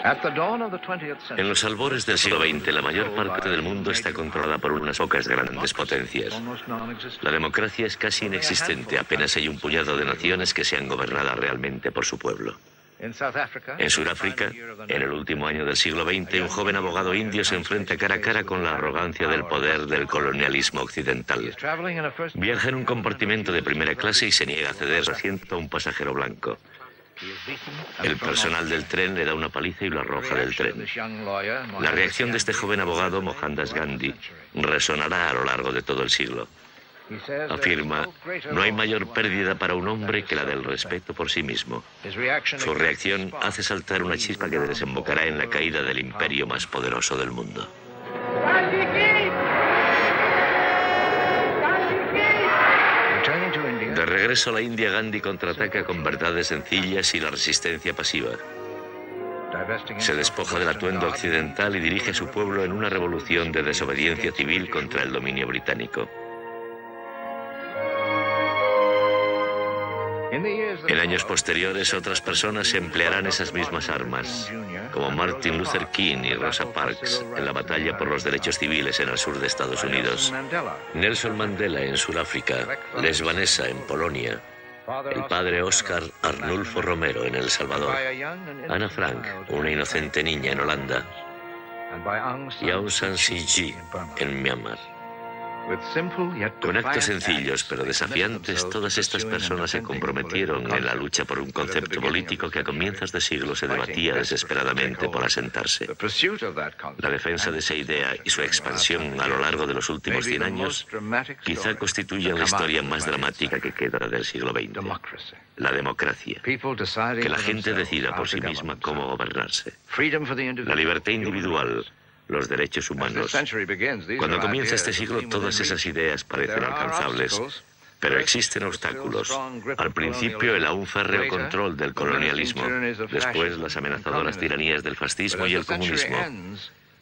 En los albores del siglo XX, la mayor parte del mundo está controlada por unas pocas grandes potencias. La democracia es casi inexistente, apenas hay un puñado de naciones que sean gobernadas realmente por su pueblo. En Sudáfrica, en el último año del siglo XX, un joven abogado indio se enfrenta cara a cara con la arrogancia del poder del colonialismo occidental. Viaja en un compartimento de primera clase y se niega a ceder su asiento a un pasajero blanco. El personal del tren le da una paliza y lo arroja del tren. La reacción de este joven abogado, Mohandas Gandhi, resonará a lo largo de todo el siglo. Afirma, no hay mayor pérdida para un hombre que la del respeto por sí mismo. Su reacción hace saltar una chispa que desembocará en la caída del imperio más poderoso del mundo. De regreso a la India, Gandhi contraataca con verdades sencillas y la resistencia pasiva. Se despoja del atuendo occidental y dirige a su pueblo en una revolución de desobediencia civil contra el dominio británico. En años posteriores, otras personas emplearán esas mismas armas, como Martin Luther King y Rosa Parks en la batalla por los derechos civiles en el sur de Estados Unidos, Nelson Mandela en Sudáfrica, Lech Walesa en Polonia, el padre Oscar Arnulfo Romero en El Salvador, Ana Frank, una inocente niña en Holanda, y Aung San Suu Kyi en Myanmar. Con actos sencillos pero desafiantes, todas estas personas se comprometieron en la lucha por un concepto político que a comienzos de siglo se debatía desesperadamente por asentarse. La defensa de esa idea y su expansión a lo largo de los últimos 100 años quizá constituyan la historia más dramática que queda del siglo XX. La democracia. Que la gente decida por sí misma cómo gobernarse. La libertad individual. Los derechos humanos. Cuando comienza este siglo, todas esas ideas parecen alcanzables, pero existen obstáculos. Al principio, el aún férreo control del colonialismo, después las amenazadoras tiranías del fascismo y el comunismo.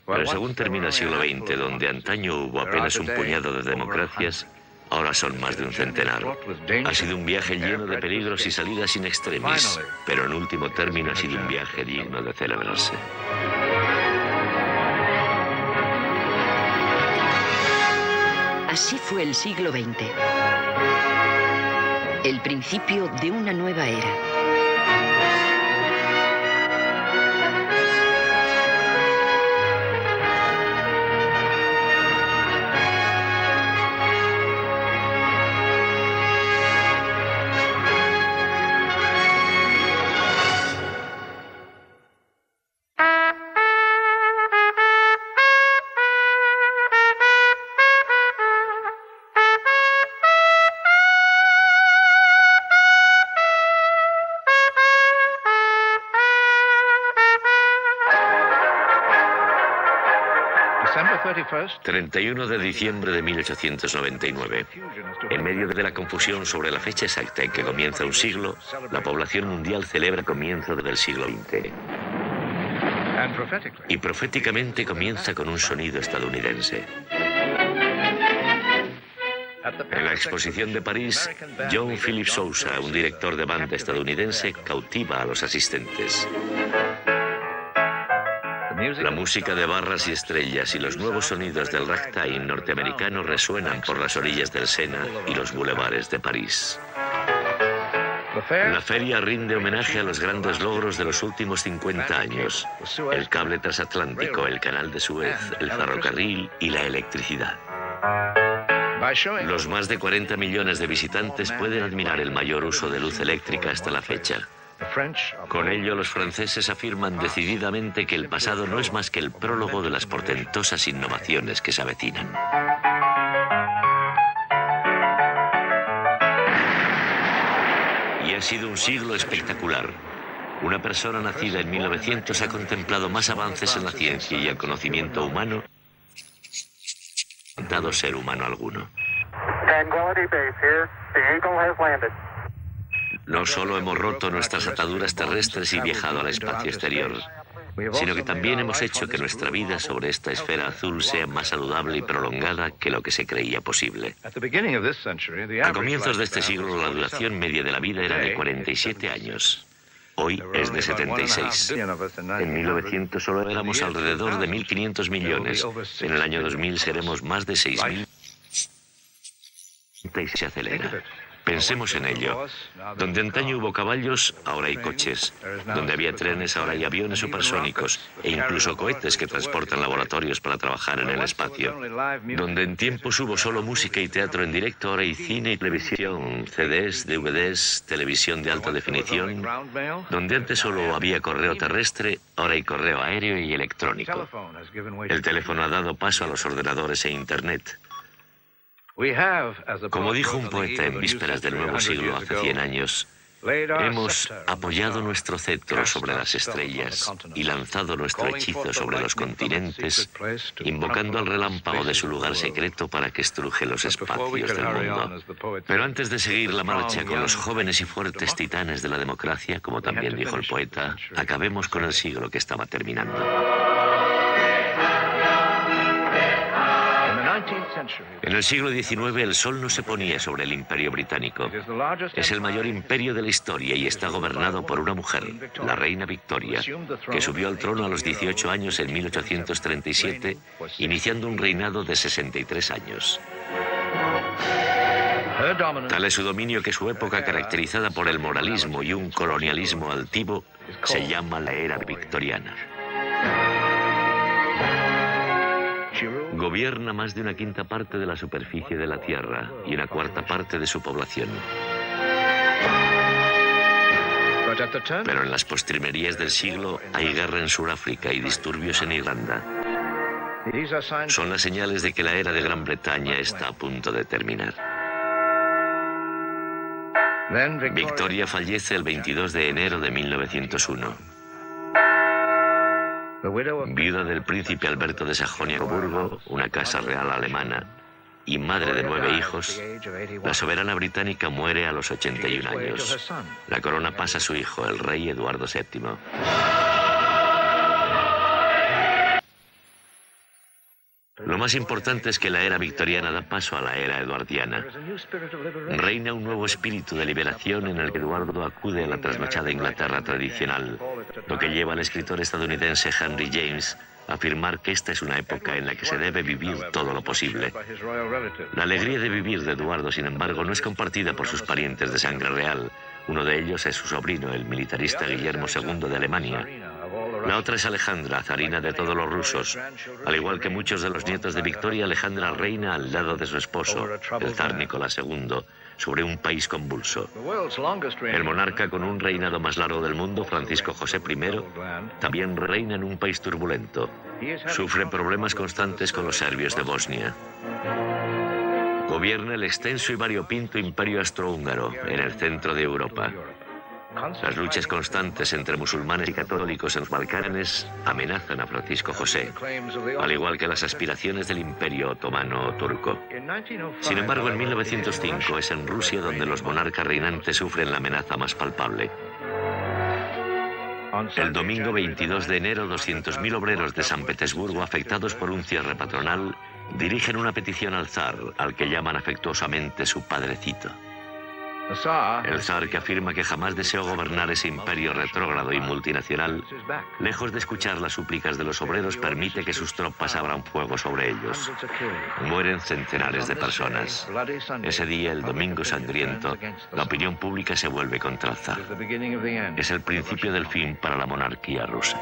Pero según termina el siglo XX, donde antaño hubo apenas un puñado de democracias, ahora son más de un centenar. Ha sido un viaje lleno de peligros y salidas in extremis, pero en último término ha sido un viaje digno de celebrarse. Así fue el siglo XX. El principio de una nueva era. El 31 de diciembre de 1899. En medio de la confusión sobre la fecha exacta en que comienza un siglo, la población mundial celebra el comienzo del siglo XX. Y proféticamente comienza con un sonido estadounidense. En la exposición de París, John Philip Sousa, un director de banda estadounidense, cautiva a los asistentes. La música de barras y estrellas y los nuevos sonidos del ragtime norteamericano resuenan por las orillas del Sena y los bulevares de París. La feria rinde homenaje a los grandes logros de los últimos 50 años. El cable transatlántico, el canal de Suez, el ferrocarril y la electricidad. Los más de 40 millones de visitantes pueden admirar el mayor uso de luz eléctrica hasta la fecha. Con ello, los franceses afirman decididamente que el pasado no es más que el prólogo de las portentosas innovaciones que se avecinan. Y ha sido un siglo espectacular. Una persona nacida en 1900 ha contemplado más avances en la ciencia y el conocimiento humano que dado ser humano alguno. No solo hemos roto nuestras ataduras terrestres y viajado al espacio exterior, sino que también hemos hecho que nuestra vida sobre esta esfera azul sea más saludable y prolongada que lo que se creía posible. A comienzos de este siglo, la duración media de la vida era de 47 años. Hoy es de 76. En 1900 solo éramos alrededor de 1.500 millones. En el año 2000 seremos más de 6.000. Y se acelera. Pensemos en ello. Donde antaño hubo caballos, ahora hay coches. Donde había trenes, ahora hay aviones supersónicos e incluso cohetes que transportan laboratorios para trabajar en el espacio. Donde en tiempos hubo solo música y teatro en directo, ahora hay cine y televisión, CDs, DVDs, televisión de alta definición. Donde antes solo había correo terrestre, ahora hay correo aéreo y electrónico. El teléfono ha dado paso a los ordenadores e Internet. Como dijo un poeta en vísperas del nuevo siglo hace 100 años, hemos apoyado nuestro cetro sobre las estrellas y lanzado nuestro hechizo sobre los continentes, invocando al relámpago de su lugar secreto para que estruje los espacios del mundo. Pero antes de seguir la marcha con los jóvenes y fuertes titanes de la democracia, como también dijo el poeta, acabemos con el siglo que estaba terminando. En el siglo XIX el sol no se ponía sobre el Imperio Británico. Es el mayor imperio de la historia y está gobernado por una mujer, la reina Victoria, que subió al trono a los 18 años en 1837, iniciando un reinado de 63 años. Tal es su dominio que su época, caracterizada por el moralismo y un colonialismo altivo, se llama la era victoriana. Gobierna más de una quinta parte de la superficie de la Tierra y una cuarta parte de su población. Pero en las postrimerías del siglo hay guerra en Sudáfrica y disturbios en Irlanda. Son las señales de que la era de Gran Bretaña está a punto de terminar. Victoria fallece el 22 de enero de 1901. Viuda del príncipe Alberto de Sajonia-Coburgo, una casa real alemana, y madre de 9 hijos, la soberana británica muere a los 81 años. La corona pasa a su hijo, el rey Eduardo VII. Lo más importante es que la era victoriana da paso a la era eduardiana. Reina un nuevo espíritu de liberación en el que Eduardo acude a la trasnochada Inglaterra tradicional, lo que lleva al escritor estadounidense Henry James a afirmar que esta es una época en la que se debe vivir todo lo posible. La alegría de vivir de Eduardo, sin embargo, no es compartida por sus parientes de sangre real. Uno de ellos es su sobrino, el militarista Guillermo II de Alemania. La otra es Alejandra, zarina de todos los rusos. Al igual que muchos de los nietos de Victoria, Alejandra reina al lado de su esposo, el zar Nicolás II, sobre un país convulso. El monarca con un reinado más largo del mundo, Francisco José I, también reina en un país turbulento. Sufre problemas constantes con los serbios de Bosnia. Gobierna el extenso y variopinto imperio austrohúngaro en el centro de Europa. Las luchas constantes entre musulmanes y católicos en los Balcanes amenazan a Francisco José, al igual que las aspiraciones del imperio otomano turco. Sin embargo, en 1905 es en Rusia donde los monarcas reinantes sufren la amenaza más palpable. El domingo 22 de enero, 200.000 obreros de San Petersburgo, afectados por un cierre patronal, dirigen una petición al zar, al que llaman afectuosamente su padrecito. El zar, que afirma que jamás deseó gobernar ese imperio retrógrado y multinacional, lejos de escuchar las súplicas de los obreros, permite que sus tropas abran fuego sobre ellos. Mueren centenares de personas. Ese día, el domingo sangriento, la opinión pública se vuelve contra el zar. Es el principio del fin para la monarquía rusa.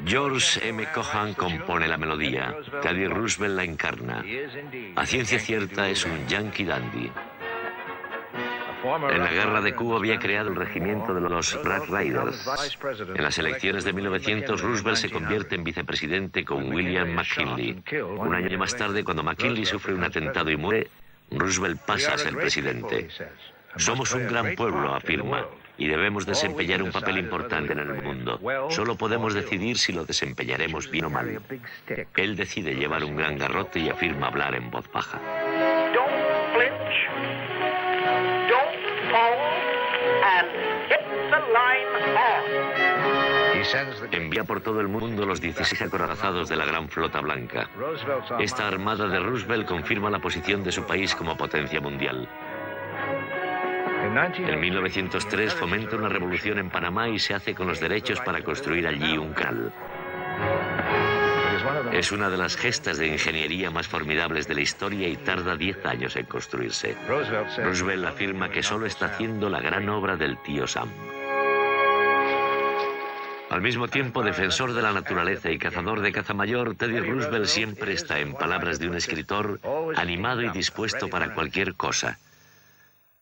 George M. Cohan compone la melodía, Teddy Roosevelt la encarna. A ciencia cierta es un yankee dandy. En la guerra de Cuba había creado el regimiento de los Red Raiders. En las elecciones de 1900, Roosevelt se convierte en vicepresidente con William McKinley. Un año más tarde, cuando McKinley sufre un atentado y muere, Roosevelt pasa a ser presidente. Somos un gran pueblo, afirma, y debemos desempeñar un papel importante en el mundo. Solo podemos decidir si lo desempeñaremos bien o mal. Él decide llevar un gran garrote y afirma hablar en voz baja. Don't flinch. Envía por todo el mundo los 16 acorazados de la Gran Flota Blanca. Esta armada de Roosevelt confirma la posición de su país como potencia mundial. En 1903 fomenta una revolución en Panamá y se hace con los derechos para construir allí un canal. Es una de las gestas de ingeniería más formidables de la historia y tarda 10 años en construirse. Roosevelt afirma que solo está haciendo la gran obra del tío Sam. Al mismo tiempo, defensor de la naturaleza y cazador de caza mayor, Teddy Roosevelt siempre está, en palabras de un escritor, animado y dispuesto para cualquier cosa.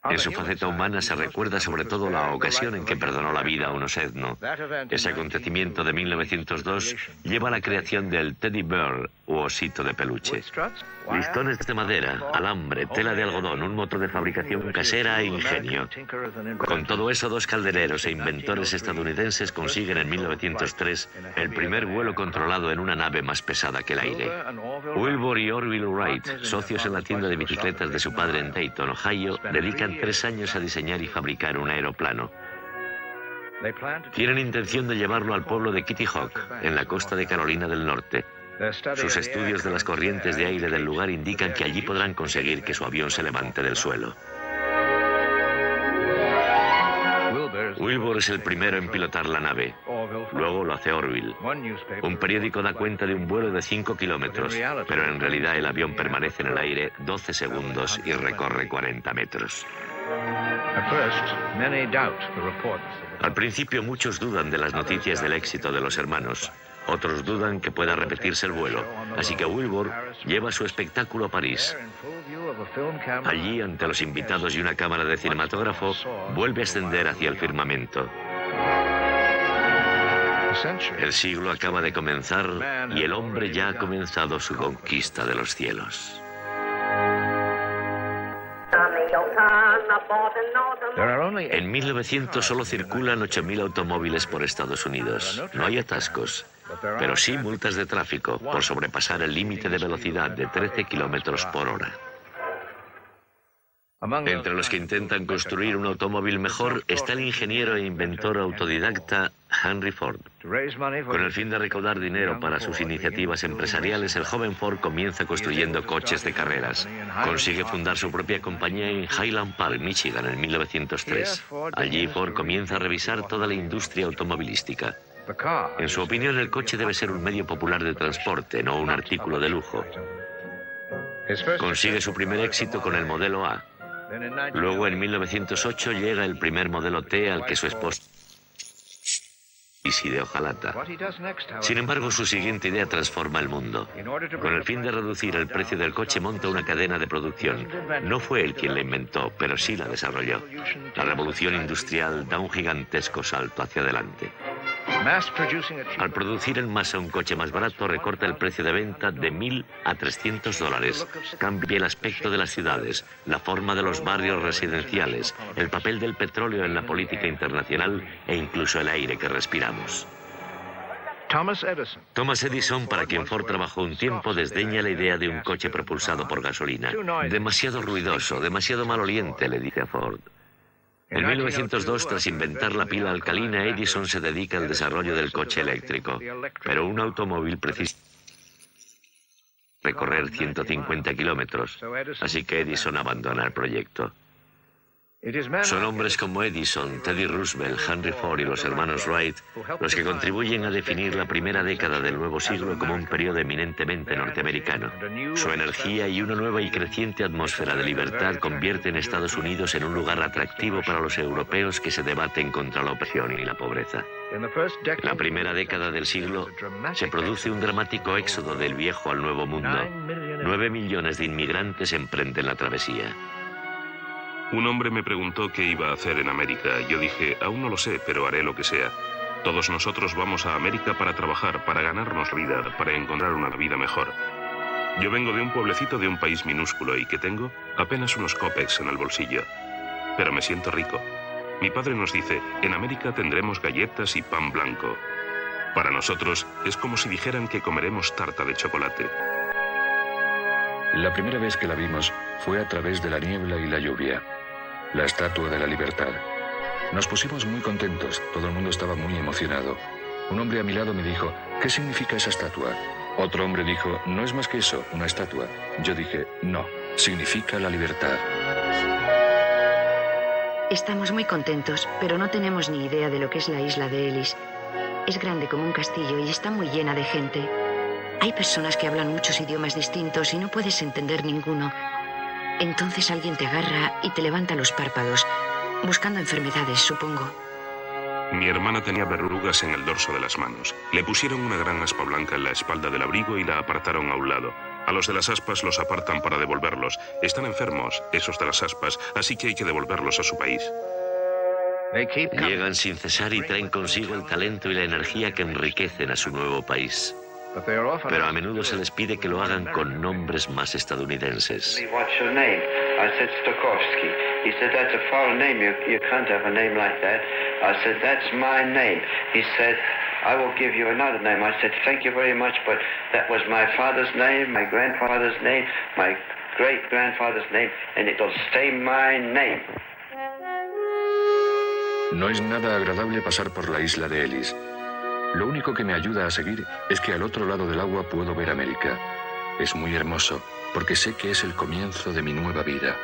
En su faceta humana se recuerda sobre todo la ocasión en que perdonó la vida a un osedno. Ese acontecimiento de 1902 lleva a la creación del Teddy Bear, u osito de peluche. Listones de madera, alambre, tela de algodón, un motor de fabricación casera e ingenio. Con todo eso, dos caldereros e inventores estadounidenses consiguen en 1903 el primer vuelo controlado en una nave más pesada que el aire. Wilbur y Orville Wright, socios en la tienda de bicicletas de su padre en Dayton, Ohio, dedican 3 años a diseñar y fabricar un aeroplano. Tienen intención de llevarlo al pueblo de Kitty Hawk, en la costa de Carolina del Norte. Sus estudios de las corrientes de aire del lugar indican que allí podrán conseguir que su avión se levante del suelo. Wilbur es el primero en pilotar la nave. Luego lo hace Orville. Un periódico da cuenta de un vuelo de 5 kilómetros, pero en realidad el avión permanece en el aire 12 segundos y recorre 40 metros. Al principio muchos dudan de las noticias del éxito de los hermanos. Otros dudan que pueda repetirse el vuelo, así que Wilbur lleva su espectáculo a París. Allí, ante los invitados y una cámara de cinematógrafo, vuelve a ascender hacia el firmamento. El siglo acaba de comenzar y el hombre ya ha comenzado su conquista de los cielos. En 1900 solo circulan 8.000 automóviles por Estados Unidos. No hay atascos, pero sí multas de tráfico por sobrepasar el límite de velocidad de 13 kilómetros por hora. Entre los que intentan construir un automóvil mejor está el ingeniero e inventor autodidacta Henry Ford. Con el fin de recaudar dinero para sus iniciativas empresariales, el joven Ford comienza construyendo coches de carreras. Consigue fundar su propia compañía en Highland Park, Michigan, en 1903. Allí Ford comienza a revisar toda la industria automovilística. En su opinión, el coche debe ser un medio popular de transporte, no un artículo de lujo. Consigue su primer éxito con el modelo A. Luego, en 1908, llega el primer modelo T al que su esposa de hojalata. Sin embargo, su siguiente idea transforma el mundo. Con el fin de reducir el precio del coche, monta una cadena de producción. No fue él quien la inventó, pero sí la desarrolló. La revolución industrial da un gigantesco salto hacia adelante. Al producir en masa un coche más barato, recorta el precio de venta de $1.000 a $300. Cambia el aspecto de las ciudades, la forma de los barrios residenciales, el papel del petróleo en la política internacional e incluso el aire que respiramos. Thomas Edison, para quien Ford trabajó un tiempo, desdeña la idea de un coche propulsado por gasolina. Demasiado ruidoso, demasiado maloliente, le dice a Ford. En 1902, tras inventar la pila alcalina, Edison se dedica al desarrollo del coche eléctrico. Pero un automóvil precisa recorrer 150 kilómetros, así que Edison abandona el proyecto. Son hombres como Edison, Teddy Roosevelt, Henry Ford y los hermanos Wright los que contribuyen a definir la primera década del nuevo siglo como un periodo eminentemente norteamericano. Su energía y una nueva y creciente atmósfera de libertad convierten a Estados Unidos en un lugar atractivo para los europeos que se debaten contra la opresión y la pobreza. En la primera década del siglo se produce un dramático éxodo del viejo al nuevo mundo. 9 millones de inmigrantes emprenden la travesía. Un hombre me preguntó qué iba a hacer en América. Yo dije, aún no lo sé, pero haré lo que sea. Todos nosotros vamos a América para trabajar, para ganarnos la vida, para encontrar una vida mejor. Yo vengo de un pueblecito de un país minúsculo y ¿qué tengo? Apenas unos cópex en el bolsillo. Pero me siento rico. Mi padre nos dice, en América tendremos galletas y pan blanco. Para nosotros es como si dijeran que comeremos tarta de chocolate. La primera vez que la vimos fue a través de la niebla y la lluvia. La Estatua de la Libertad. Nos pusimos muy contentos, todo el mundo estaba muy emocionado. Un hombre a mi lado me dijo, ¿qué significa esa estatua? Otro hombre dijo, no es más que eso, una estatua. Yo dije, no, significa la libertad. Estamos muy contentos, pero no tenemos ni idea de lo que es la isla de Ellis. Es grande como un castillo y está muy llena de gente. Hay personas que hablan muchos idiomas distintos y no puedes entender ninguno. Entonces alguien te agarra y te levanta los párpados, buscando enfermedades, supongo. Mi hermana tenía verrugas en el dorso de las manos. Le pusieron una gran aspa blanca en la espalda del abrigo y la apartaron a un lado. A los de las aspas los apartan para devolverlos. Están enfermos, esos de las aspas, así que hay que devolverlos a su país. Llegan sin cesar y traen consigo el talento y la energía que enriquecen a su nuevo país. Pero a menudo se les pide que lo hagan con nombres más estadounidenses. What's your name? I said Stokowski. He said, that's a foreign name. You can't have a name like that. I said, that's my name. He said, I will give you another name. I said, thank you very much, but that was my father's name, my grandfather's name, my great-grandfather's name, and it'll stay my name. No es nada agradable pasar por la isla de Ellis. Lo único que me ayuda a seguir es que al otro lado del agua puedo ver América. Es muy hermoso, porque sé que es el comienzo de mi nueva vida.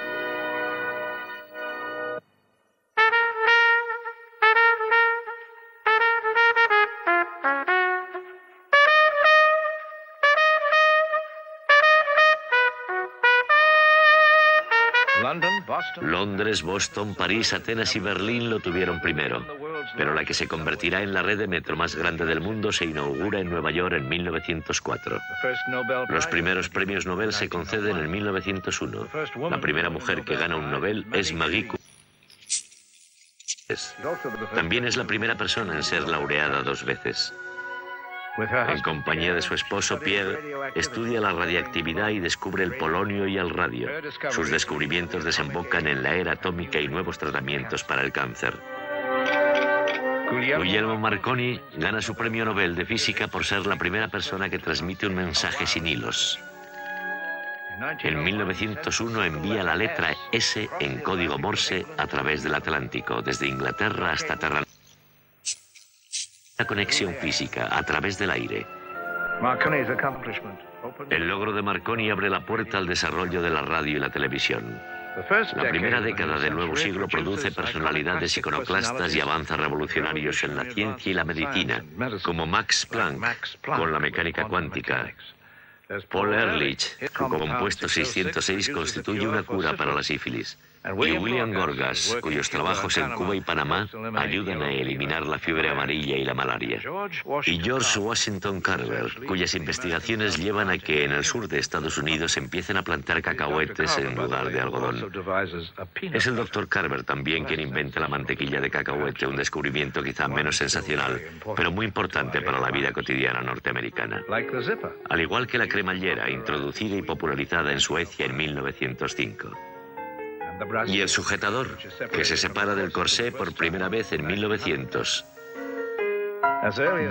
Londres, Boston, París, Atenas y Berlín lo tuvieron primero. Pero la que se convertirá en la red de metro más grande del mundo se inaugura en Nueva York en 1904. Los primeros premios Nobel se conceden en 1901. La primera mujer que gana un Nobel es Marie Curie. También es la primera persona en ser laureada 2 veces. En compañía de su esposo Pierre, estudia la radiactividad y descubre el polonio y el radio. Sus descubrimientos desembocan en la era atómica y nuevos tratamientos para el cáncer. Guglielmo Marconi gana su premio Nobel de Física por ser la primera persona que transmite un mensaje sin hilos. En 1901 envía la letra S en código Morse a través del Atlántico, desde Inglaterra hasta Terranova. La conexión física a través del aire. El logro de Marconi abre la puerta al desarrollo de la radio y la televisión. La primera década del nuevo siglo produce personalidades iconoclastas y avances revolucionarios en la ciencia y la medicina, como Max Planck con la mecánica cuántica. Paul Ehrlich, cuyo compuesto 606 constituye una cura para la sífilis. Y William Gorgas, cuyos trabajos en Cuba y Panamá ayudan a eliminar la fiebre amarilla y la malaria. Y George Washington Carver, cuyas investigaciones llevan a que en el sur de Estados Unidos se empiecen a plantar cacahuetes en lugar de algodón. Es el Dr. Carver también quien inventa la mantequilla de cacahuete, un descubrimiento quizá menos sensacional, pero muy importante para la vida cotidiana norteamericana. Al igual que la cremallera, introducida y popularizada en Suecia en 1905. Y el sujetador, que se separa del corsé por primera vez en 1900.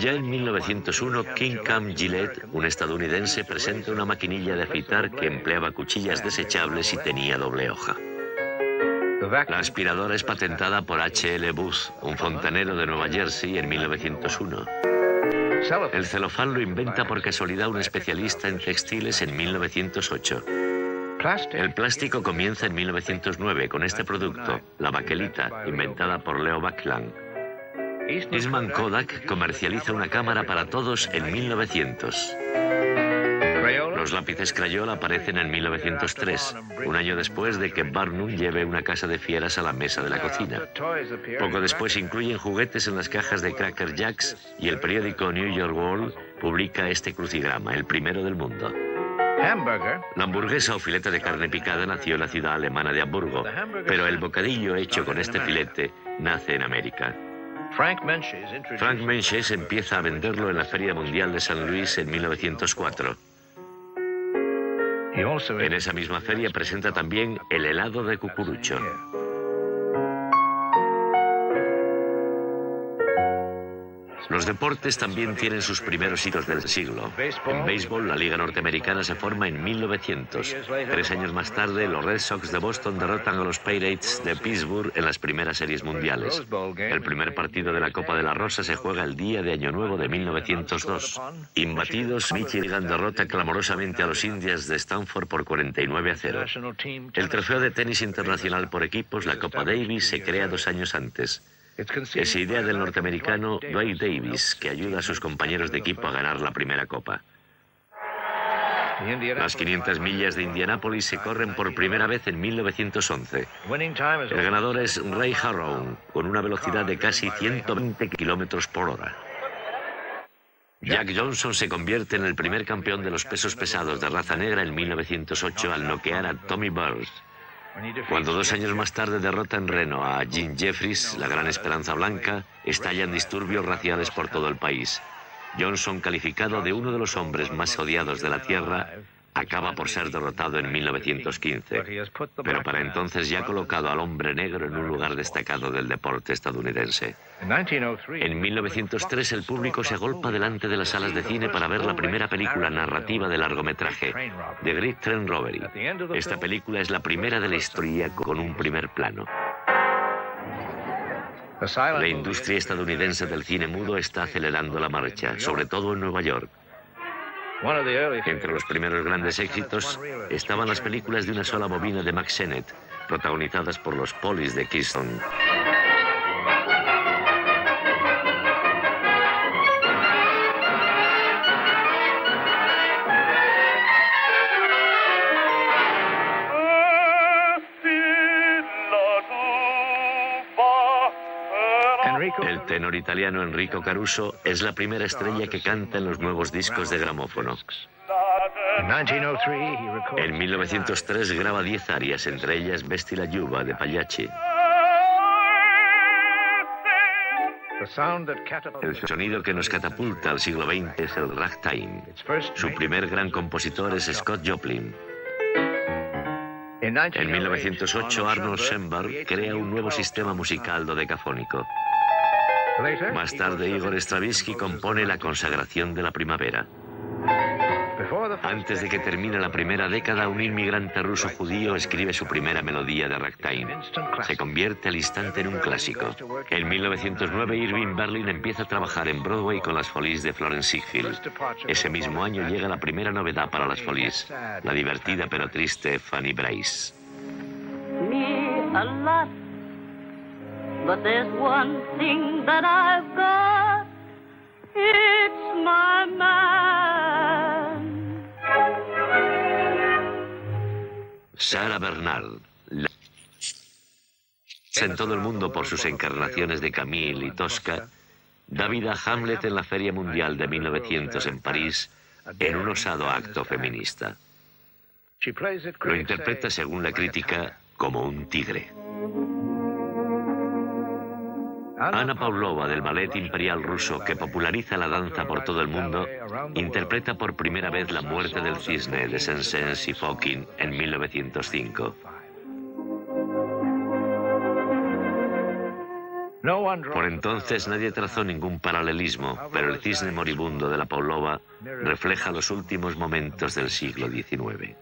Ya en 1901, King Cam Gillette, un estadounidense, presenta una maquinilla de afeitar que empleaba cuchillas desechables y tenía doble hoja. La aspiradora es patentada por H.L. Booth, un fontanero de Nueva Jersey, en 1901. El celofán lo inventa por casualidad un especialista en textiles en 1908. El plástico comienza en 1909 con este producto, la baquelita, inventada por Leo Baekeland. Eastman Kodak comercializa una cámara para todos en 1900. Los lápices Crayola aparecen en 1903, un año después de que Barnum lleve una casa de fieras a la mesa de la cocina. Poco después incluyen juguetes en las cajas de Cracker Jacks y el periódico New York World publica este crucigrama, el primero del mundo. La hamburguesa o filete de carne picada nació en la ciudad alemana de Hamburgo, pero el bocadillo hecho con este filete nace en América. Frank Menches empieza a venderlo en la Feria Mundial de San Luis en 1904. En esa misma feria presenta también el helado de cucurucho. Los deportes también tienen sus primeros hitos del siglo. En béisbol, la Liga Norteamericana se forma en 1900. 3 años más tarde, los Red Sox de Boston derrotan a los Pirates de Pittsburgh en las primeras series mundiales. El primer partido de la Copa de la Rosa se juega el día de Año Nuevo de 1902. Imbatidos, Michigan derrota clamorosamente a los Indians de Stanford por 49-0. El trofeo de tenis internacional por equipos, la Copa Davis, se crea 2 años antes. Es idea del norteamericano Dwight Davis, que ayuda a sus compañeros de equipo a ganar la primera copa. Las 500 millas de Indianápolis se corren por primera vez en 1911. El ganador es Ray Harrow, con una velocidad de casi 120 kilómetros por hora. Jack Johnson se convierte en el primer campeón de los pesos pesados de raza negra en 1908 al noquear a Tommy Burns. Cuando 2 años más tarde derrota en Reno a Jim Jeffries, la gran esperanza blanca, estallan disturbios raciales por todo el país. Johnson, calificado de uno de los hombres más odiados de la Tierra, acaba por ser derrotado en 1915, pero para entonces ya ha colocado al hombre negro en un lugar destacado del deporte estadounidense. En 1903 el público se agolpa delante de las salas de cine para ver la primera película narrativa de largometraje, The Great Train Robbery. Esta película es la primera de la historia con un primer plano. La industria estadounidense del cine mudo está acelerando la marcha, sobre todo en Nueva York. Entre los primeros grandes éxitos estaban las películas de una sola bobina de Mack Sennett, protagonizadas por los Polis de Keystone. El tenor italiano Enrico Caruso es la primera estrella que canta en los nuevos discos de gramófono. En 1903 graba 10 arias, entre ellas Vesti la Giuba de Pagliacci. El sonido que nos catapulta al siglo XX es el ragtime. Su primer gran compositor es Scott Joplin. En 1908 Arnold Schoenberg crea un nuevo sistema musical dodecafónico. Más tarde Igor Stravinsky compone La consagración de la primavera. Antes de que termine la primera década, un inmigrante ruso judío escribe su primera melodía de ragtime. Se convierte al instante en un clásico. En 1909 Irving Berlin empieza a trabajar en Broadway con las Follies de Florence Ziegfeld. Ese mismo año llega la primera novedad para las Follies, la divertida pero triste Fanny Brice. But there's one thing that I've got, it's my man. Sarah Bernhardt, en todo el mundo por sus encarnaciones de Camille y Tosca, da vida a Hamlet en la Feria Mundial de 1900 en París, en un osado acto feminista. Lo interpreta, según la crítica, como un tigre. Anna Pavlova, del ballet imperial ruso que populariza la danza por todo el mundo, interpreta por primera vez La muerte del cisne de Saint-Saëns y Fokine en 1905. Por entonces nadie trazó ningún paralelismo, pero el cisne moribundo de la Pavlova refleja los últimos momentos del siglo XIX.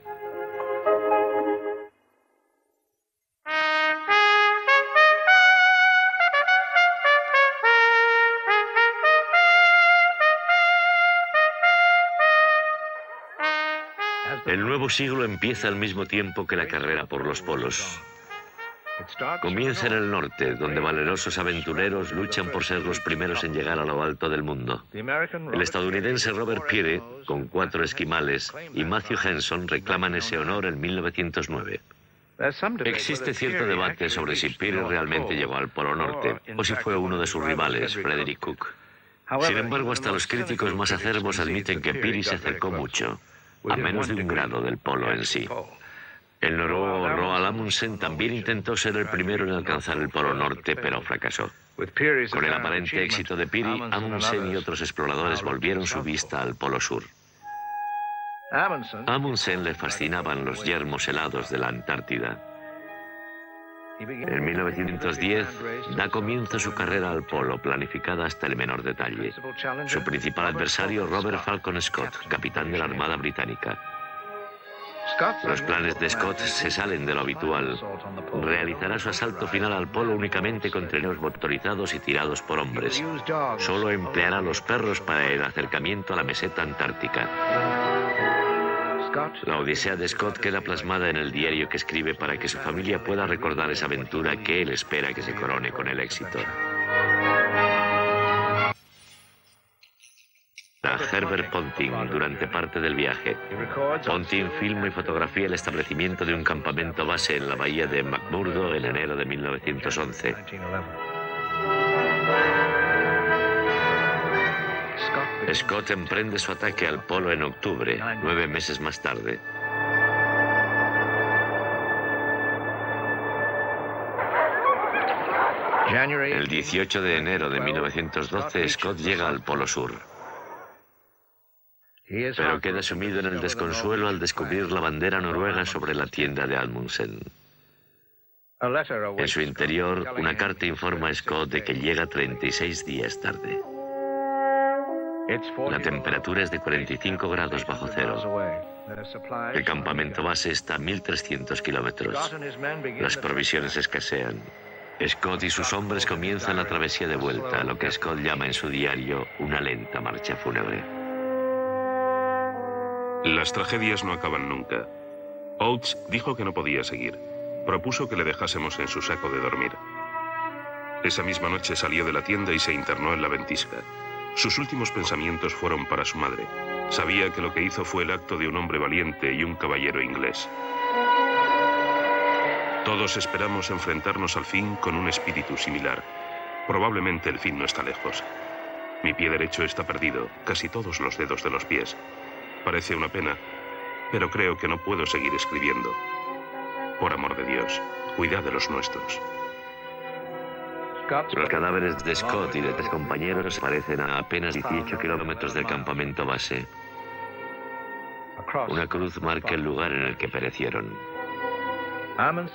El nuevo siglo empieza al mismo tiempo que la carrera por los polos. Comienza en el norte, donde valerosos aventureros luchan por ser los primeros en llegar a lo alto del mundo. El estadounidense Robert Peary, con 4 esquimales, y Matthew Henson reclaman ese honor en 1909. Existe cierto debate sobre si Peary realmente llegó al Polo Norte, o si fue uno de sus rivales, Frederick Cook. Sin embargo, hasta los críticos más acerbos admiten que Peary se acercó mucho, a menos de 1 grado del polo en sí. El noruego Roald Amundsen también intentó ser el primero en alcanzar el Polo Norte, pero fracasó. Con el aparente éxito de Peary, Amundsen y otros exploradores volvieron su vista al Polo Sur. A Amundsen le fascinaban los yermos helados de la Antártida. En 1910 da comienzo su carrera al polo, planificada hasta el menor detalle. Su principal adversario, Robert Falcon Scott, capitán de la Armada Británica. Los planes de Scott se salen de lo habitual. Realizará su asalto final al polo únicamente con trineos motorizados y tirados por hombres. Solo empleará los perros para el acercamiento a la meseta antártica. La odisea de Scott queda plasmada en el diario que escribe para que su familia pueda recordar esa aventura que él espera que se corone con el éxito. A Herbert Ponting durante parte del viaje. Ponting filma y fotografía el establecimiento de un campamento base en la bahía de McMurdo en enero de 1911. Scott emprende su ataque al polo en octubre, 9 meses más tarde. El 18 de enero de 1912, Scott llega al Polo Sur. Pero queda sumido en el desconsuelo al descubrir la bandera noruega sobre la tienda de Amundsen. En su interior, una carta informa a Scott de que llega 36 días tarde. La temperatura es de 45 grados bajo cero. El campamento base está a 1.300 kilómetros. Las provisiones escasean. Scott y sus hombres comienzan la travesía de vuelta, lo que Scott llama en su diario una lenta marcha fúnebre. Las tragedias no acaban nunca. Oates dijo que no podía seguir. Propuso que le dejásemos en su saco de dormir. Esa misma noche salió de la tienda y se internó en la ventisca. Sus últimos pensamientos fueron para su madre. Sabía que lo que hizo fue el acto de un hombre valiente y un caballero inglés. Todos esperamos enfrentarnos al fin con un espíritu similar. Probablemente el fin no está lejos. Mi pie derecho está perdido, casi todos los dedos de los pies. Parece una pena, pero creo que no puedo seguir escribiendo. Por amor de Dios, cuidad de los nuestros. Los cadáveres de Scott y de 3 compañeros aparecen a apenas 18 kilómetros del campamento base. Una cruz marca el lugar en el que perecieron.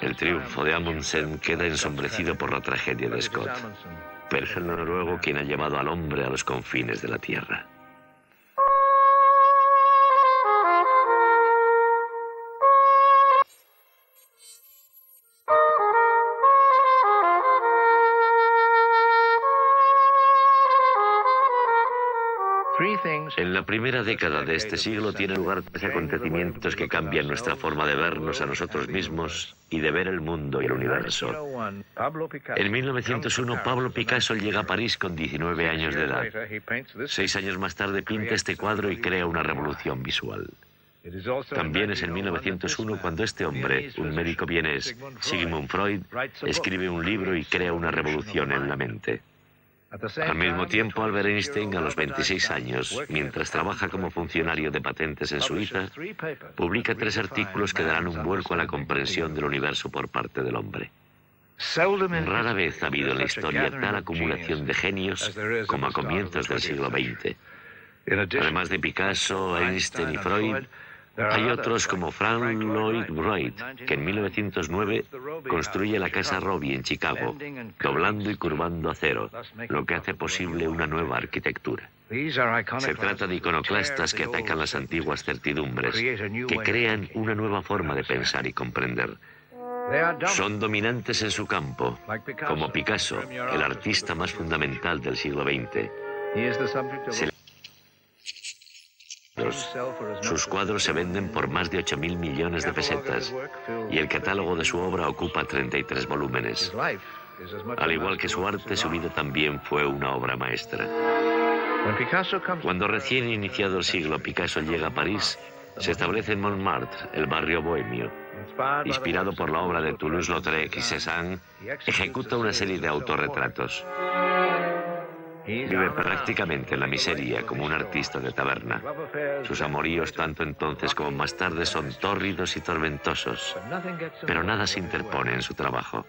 El triunfo de Amundsen queda ensombrecido por la tragedia de Scott, pero es el noruego quien ha llevado al hombre a los confines de la tierra. En la primera década de este siglo tienen lugar 3 acontecimientos que cambian nuestra forma de vernos a nosotros mismos y de ver el mundo y el universo. En 1901, Pablo Picasso llega a París con 19 años de edad. 6 años más tarde pinta este cuadro y crea una revolución visual. También es en 1901 cuando este hombre, un médico vienés, Sigmund Freud, escribe un libro y crea una revolución en la mente. Al mismo tiempo, Albert Einstein, a los 26 años, mientras trabaja como funcionario de patentes en Suiza, publica 3 artículos que darán un vuelco a la comprensión del universo por parte del hombre. Rara vez ha habido en la historia tal acumulación de genios como a comienzos del siglo XX. Además de Picasso, Einstein y Freud, hay otros como Frank Lloyd Wright, que en 1909 construye la Casa Robbie en Chicago, doblando y curvando acero, lo que hace posible una nueva arquitectura. Se trata de iconoclastas que atacan las antiguas certidumbres, que crean una nueva forma de pensar y comprender. Son dominantes en su campo, como Picasso, el artista más fundamental del siglo XX. Sus cuadros se venden por más de 8.000 millones de pesetas y el catálogo de su obra ocupa 33 volúmenes. Al igual que su arte, su vida también fue una obra maestra. Cuando recién iniciado el siglo Picasso llega a París, se establece en Montmartre, el barrio bohemio. Inspirado por la obra de Toulouse-Lautrec y Cézanne, ejecuta una serie de autorretratos. Vive prácticamente en la miseria como un artista de taberna. Sus amoríos, tanto entonces como más tarde, son tórridos y tormentosos, pero nada se interpone en su trabajo.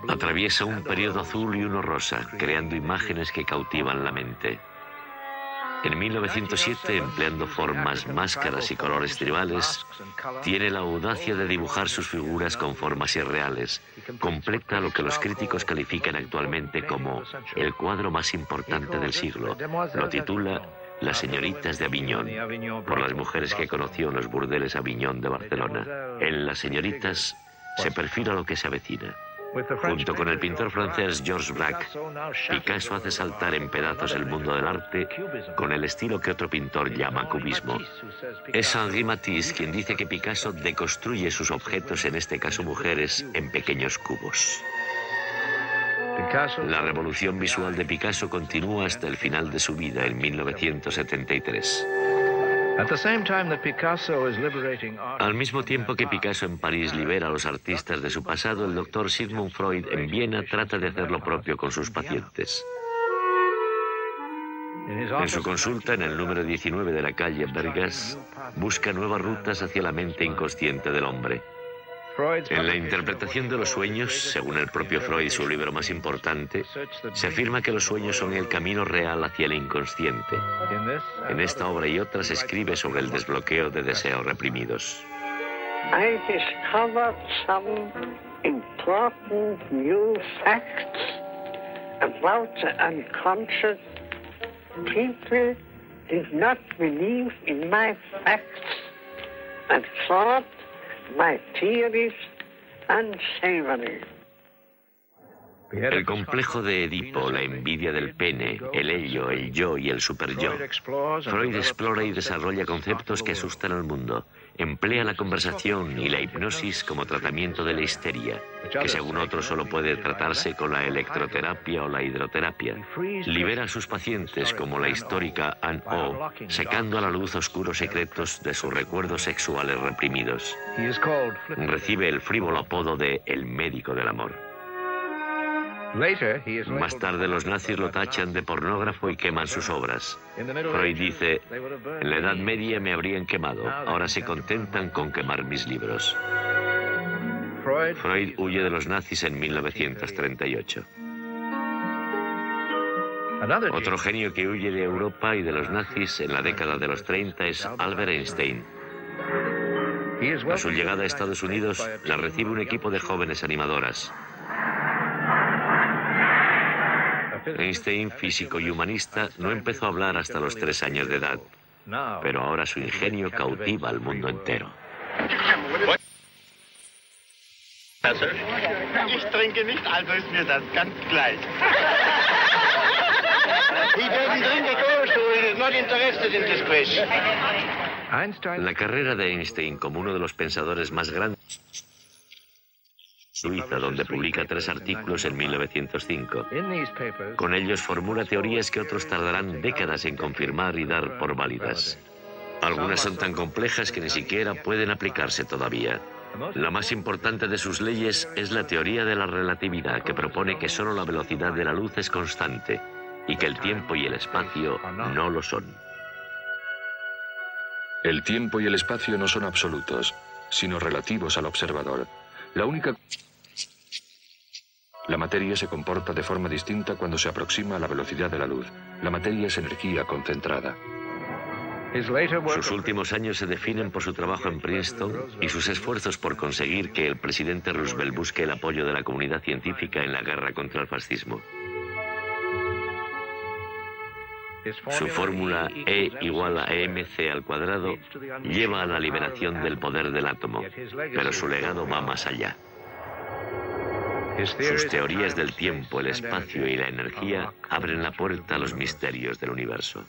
Atraviesa un periodo azul y uno rosa, creando imágenes que cautivan la mente. En 1907, empleando formas, máscaras y colores tribales, tiene la audacia de dibujar sus figuras con formas irreales. Completa lo que los críticos califican actualmente como el cuadro más importante del siglo. Lo titula Las señoritas de Aviñón, por las mujeres que conoció en los burdeles Aviñón de Barcelona. En Las señoritas se perfila lo que se avecina. Junto con el pintor francés Georges Braque, Picasso hace saltar en pedazos el mundo del arte con el estilo que otro pintor llama cubismo. Es Henri Matisse quien dice que Picasso deconstruye sus objetos, en este caso mujeres, en pequeños cubos. La revolución visual de Picasso continúa hasta el final de su vida, en 1973. Al mismo tiempo que Picasso en París libera a los artistas de su pasado, el doctor Sigmund Freud en Viena trata de hacer lo propio con sus pacientes. En su consulta, en el número 19 de la calle Bergers, busca nuevas rutas hacia la mente inconsciente del hombre. En la interpretación de los sueños, según el propio Freud, su libro más importante, se afirma que los sueños son el camino real hacia el inconsciente. En esta obra y otras escribe sobre el desbloqueo de deseos reprimidos. I discovered some important new facts about the unconscious. People did not believe in my facts and thought my theories unsavory. El complejo de Edipo, la envidia del pene, el ello, el yo y el superyo. Freud explora y desarrolla conceptos que asustan al mundo. Emplea la conversación y la hipnosis como tratamiento de la histeria, que según otros solo puede tratarse con la electroterapia o la hidroterapia. Libera a sus pacientes, como la histórica Anne O, sacando a la luz oscuros secretos de sus recuerdos sexuales reprimidos. Recibe el frívolo apodo de el médico del amor. Más tarde los nazis lo tachan de pornógrafo y queman sus obras. Freud dice, en la Edad Media me habrían quemado, ahora se contentan con quemar mis libros. Freud huye de los nazis en 1938. Otro genio que huye de Europa y de los nazis en la década de los 30 es Albert Einstein. A su llegada a Estados Unidos, la recibe un equipo de jóvenes animadoras. Einstein, físico y humanista, no empezó a hablar hasta los 3 años de edad, pero ahora su ingenio cautiva al mundo entero. Ich trinke nicht, also ist mir das ganz gleich. He doesn't drink at all, so he is not interested in this question. La carrera de Einstein como uno de los pensadores más grandes Suiza, donde publica 3 artículos en 1905. Con ellos formula teorías que otros tardarán décadas en confirmar y dar por válidas. Algunas son tan complejas que ni siquiera pueden aplicarse todavía. La más importante de sus leyes es la teoría de la relatividad, que propone que solo la velocidad de la luz es constante y que el tiempo y el espacio no lo son. El tiempo y el espacio no son absolutos, sino relativos al observador. La materia se comporta de forma distinta cuando se aproxima a la velocidad de la luz. La materia es energía concentrada. Sus últimos años se definen por su trabajo en Princeton y sus esfuerzos por conseguir que el presidente Roosevelt busque el apoyo de la comunidad científica en la guerra contra el fascismo. Su fórmula E igual a mc² lleva a la liberación del poder del átomo, pero su legado va más allá. Sus teorías del tiempo, el espacio y la energía abren la puerta a los misterios del universo.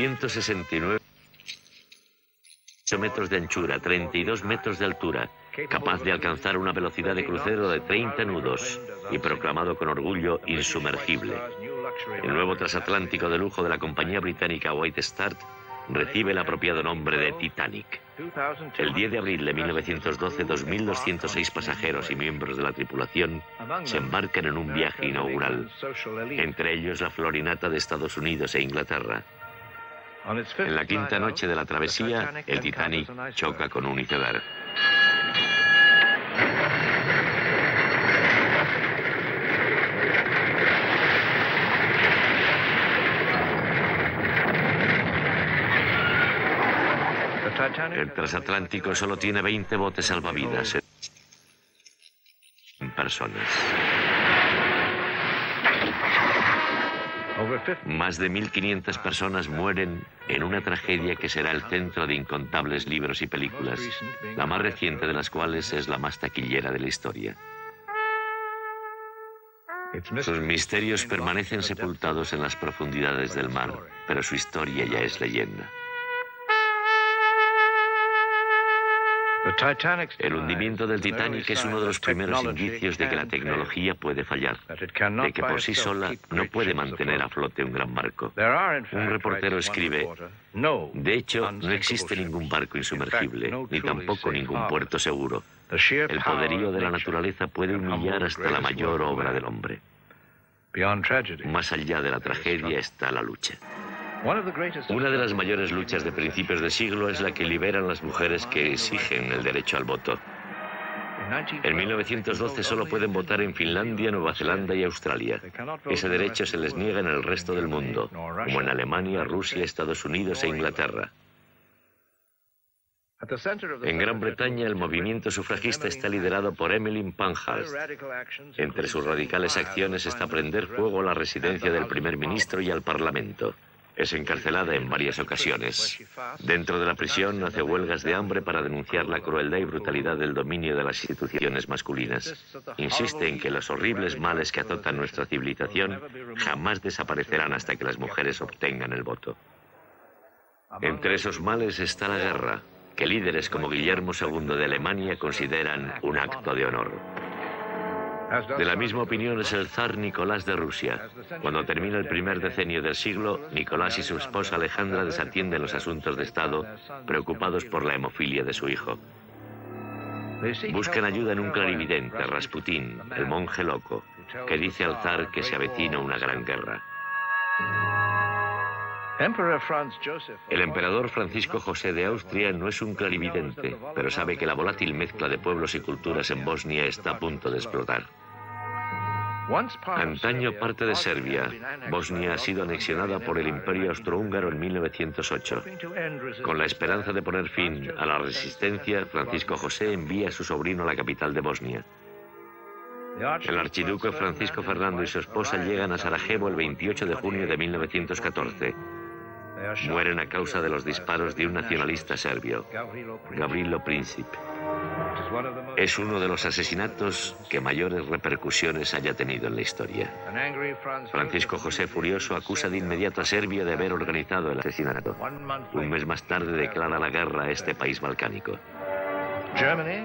...269 metros de anchura, 32 metros de altura, capaz de alcanzar una velocidad de crucero de 30 nudos y proclamado con orgullo insumergible. El nuevo transatlántico de lujo de la compañía británica White Star recibe el apropiado nombre de Titanic. El 10 de abril de 1912, 2.206 pasajeros y miembros de la tripulación se embarcan en un viaje inaugural, entre ellos la florinata de Estados Unidos e Inglaterra. En la quinta noche de la travesía, el Titanic choca con un iceberg. El transatlántico solo tiene 20 botes salvavidas en personas. Más de 1.500 personas mueren en una tragedia que será el centro de incontables libros y películas, la más reciente de las cuales es la más taquillera de la historia. Sus misterios permanecen sepultados en las profundidades del mar, pero su historia ya es leyenda. El hundimiento del Titanic es uno de los primeros indicios de que la tecnología puede fallar, de que por sí sola no puede mantener a flote un gran barco. Un reportero escribe: de hecho, no existe ningún barco insumergible, ni tampoco ningún puerto seguro. El poderío de la naturaleza puede humillar hasta la mayor obra del hombre. Más allá de la tragedia está la lucha. Una de las mayores luchas de principios de siglo es la que liberan las mujeres que exigen el derecho al voto. En 1912 solo pueden votar en Finlandia, Nueva Zelanda y Australia. Ese derecho se les niega en el resto del mundo, como en Alemania, Rusia, Estados Unidos e Inglaterra. En Gran Bretaña, el movimiento sufragista está liderado por Emmeline Pankhurst. Entre sus radicales acciones está prender fuego a la residencia del primer ministro y al Parlamento. Es encarcelada en varias ocasiones. Dentro de la prisión hace huelgas de hambre para denunciar la crueldad y brutalidad del dominio de las instituciones masculinas. Insiste en que los horribles males que azotan nuestra civilización jamás desaparecerán hasta que las mujeres obtengan el voto. Entre esos males está la guerra, que líderes como Guillermo II de Alemania consideran un acto de honor. De la misma opinión es el zar Nicolás de Rusia. Cuando termina el primer decenio del siglo, Nicolás y su esposa Alejandra desatienden los asuntos de Estado, preocupados por la hemofilia de su hijo. Buscan ayuda en un clarividente, Rasputín, el monje loco, que dice al zar que se avecina una gran guerra. El emperador Francisco José de Austria no es un clarividente, pero sabe que la volátil mezcla de pueblos y culturas en Bosnia está a punto de explotar. Antaño parte de Serbia, Bosnia ha sido anexionada por el Imperio Austrohúngaro en 1908. Con la esperanza de poner fin a la resistencia, Francisco José envía a su sobrino a la capital de Bosnia. El archiduque Francisco Fernando y su esposa llegan a Sarajevo el 28 de junio de 1914. Mueren a causa de los disparos de un nacionalista serbio, Gavrilo Princip. Es uno de los asesinatos que mayores repercusiones haya tenido en la historia. Francisco José, furioso, acusa de inmediato a Serbia de haber organizado el asesinato. Un mes más tarde declara la guerra a este país balcánico.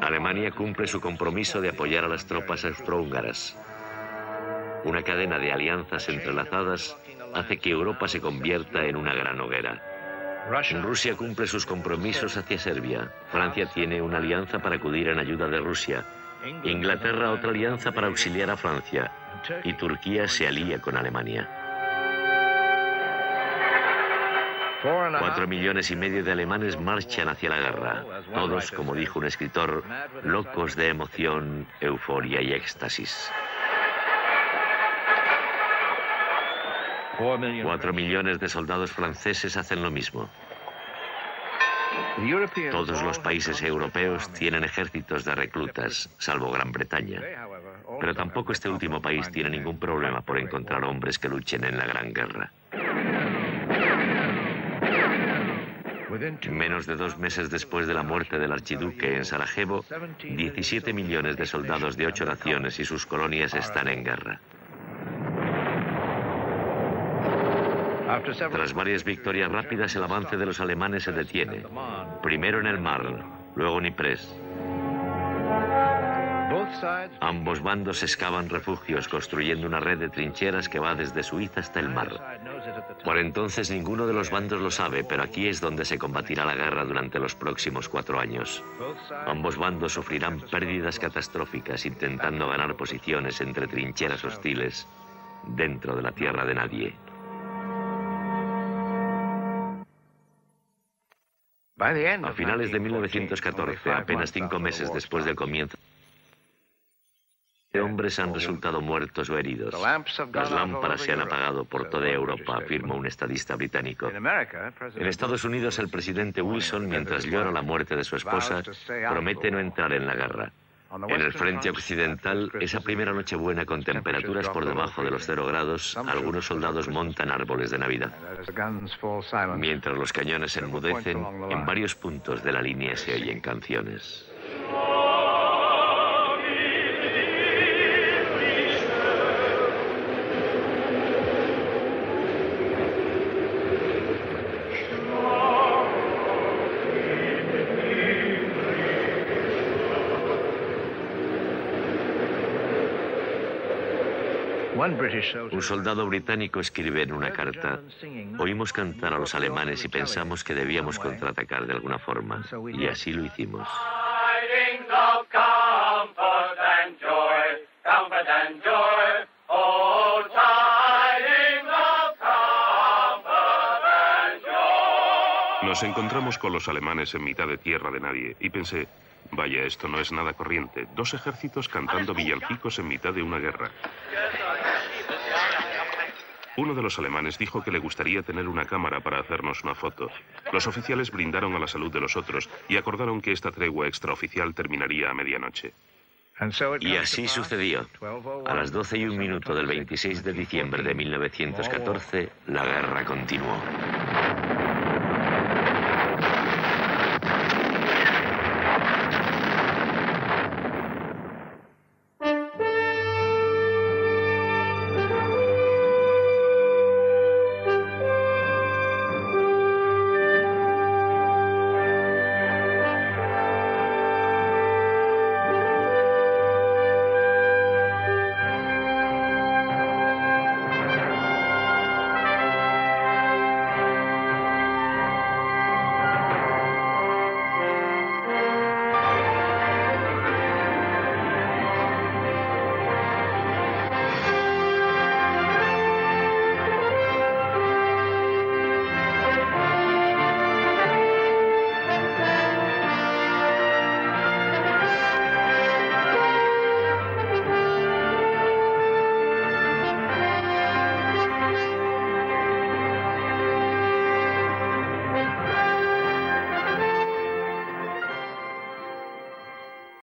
Alemania cumple su compromiso de apoyar a las tropas austrohúngaras. Una cadena de alianzas entrelazadas hace que Europa se convierta en una gran hoguera. Rusia cumple sus compromisos hacia Serbia. Francia tiene una alianza para acudir en ayuda de Rusia. Inglaterra otra alianza para auxiliar a Francia. Y Turquía se alía con Alemania. 4,5 millones de alemanes marchan hacia la guerra. Todos, como dijo un escritor, locos de emoción, euforia y éxtasis. 4 millones de soldados franceses hacen lo mismo. Todos los países europeos tienen ejércitos de reclutas, salvo Gran Bretaña. Pero tampoco este último país tiene ningún problema por encontrar hombres que luchen en la Gran Guerra. Menos de 2 meses después de la muerte del archiduque en Sarajevo, 17 millones de soldados de 8 naciones y sus colonias están en guerra. Tras varias victorias rápidas, el avance de los alemanes se detiene. Primero en el Marne, luego en Ypres. Ambos bandos excavan refugios, construyendo una red de trincheras que va desde Suiza hasta el mar. Por entonces ninguno de los bandos lo sabe, pero aquí es donde se combatirá la guerra durante los próximos 4 años. Ambos bandos sufrirán pérdidas catastróficas intentando ganar posiciones entre trincheras hostiles dentro de la tierra de nadie. A finales de 1914, apenas 5 meses después del comienzo, hombres han resultado muertos o heridos. Las lámparas se han apagado por toda Europa, afirma un estadista británico. En Estados Unidos, el presidente Wilson, mientras llora la muerte de su esposa, promete no entrar en la guerra. En el frente occidental, esa primera Nochebuena con temperaturas por debajo de los 0 grados, algunos soldados montan árboles de Navidad. Mientras los cañones se enmudecen, en varios puntos de la línea se oyen canciones. Un soldado británico escribe en una carta: oímos cantar a los alemanes y pensamos que debíamos contraatacar de alguna forma, y así lo hicimos. Nos encontramos con los alemanes en mitad de tierra de nadie y pensé, vaya, esto no es nada corriente. 2 ejércitos cantando villancicos en mitad de una guerra. Uno de los alemanes dijo que le gustaría tener una cámara para hacernos una foto. Los oficiales brindaron a la salud de los otros y acordaron que esta tregua extraoficial terminaría a medianoche. Y así sucedió. A las 12:01 del 26 de diciembre de 1914, la guerra continuó.